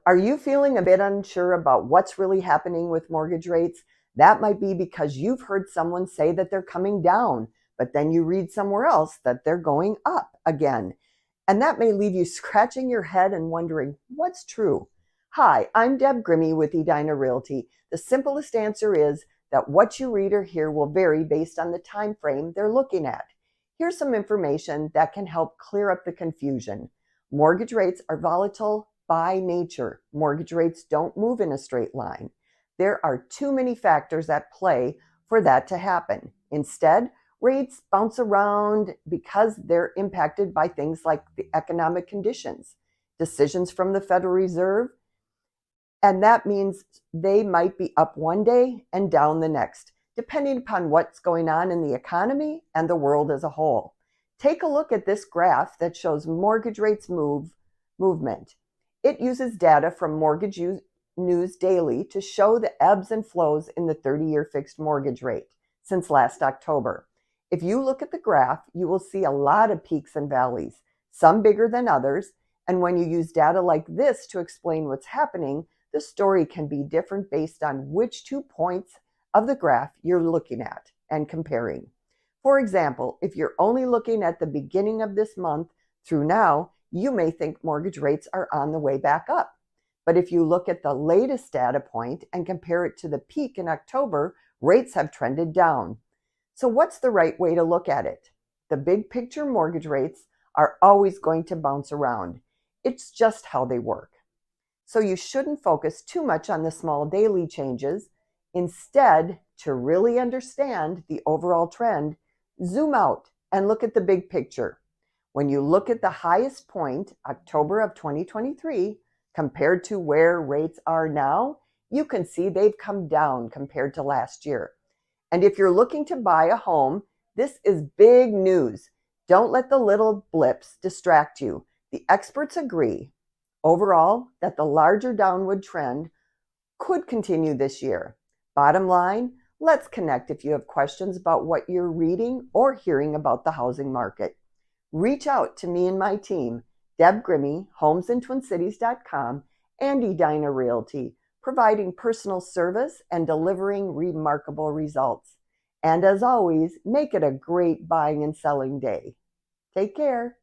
Are you feeling a bit unsure about what's really happening with mortgage rates? That might be because you've heard someone say that they're coming down, but then you read somewhere else that they're going up again. And that may leave you scratching your head and wondering what's true. Hi, I'm Deb Grimme with Edina Realty. The simplest answer is that what you read or hear will vary based on the time frame they're looking at. Here's some information that can help clear up the confusion. Mortgage rates are volatile by nature. Mortgage rates don't move in a straight line. There are too many factors at play for that to happen. Instead, rates bounce around because they're impacted by things like the economic conditions, decisions from the Federal Reserve, and that means they might be up one day and down the next, depending upon what's going on in the economy and the world as a whole. Take a look at this graph that shows mortgage rates movement. It uses data from Mortgage News Daily to show the ebbs and flows in the 30-year fixed mortgage rate since last October. If you look at the graph, you will see a lot of peaks and valleys, some bigger than others, and when you use data like this to explain what's happening, the story can be different based on which 2 points of the graph you're looking at and comparing. For example, if you're only looking at the beginning of this month through now, you may think mortgage rates are on the way back up. But if you look at the latest data point and compare it to the peak in October, rates have trended down. So what's the right way to look at it? The big picture mortgage rates are always going to bounce around. It's just how they work. So you shouldn't focus too much on the small daily changes. Instead, to really understand the overall trend, zoom out and look at the big picture. When you look at the highest point, October of 2023, compared to where rates are now, you can see they've come down compared to last year. And if you're looking to buy a home, this is big news. Don't let the little blips distract you. The experts agree, overall, that the larger downward trend could continue this year. Bottom line, let's connect if you have questions about what you're reading or hearing about the housing market. Reach out to me and my team, Deb Grimme, homesintwincities.com, and Edina Realty, providing personal service and delivering remarkable results. And as always, make it a great buying and selling day. Take care.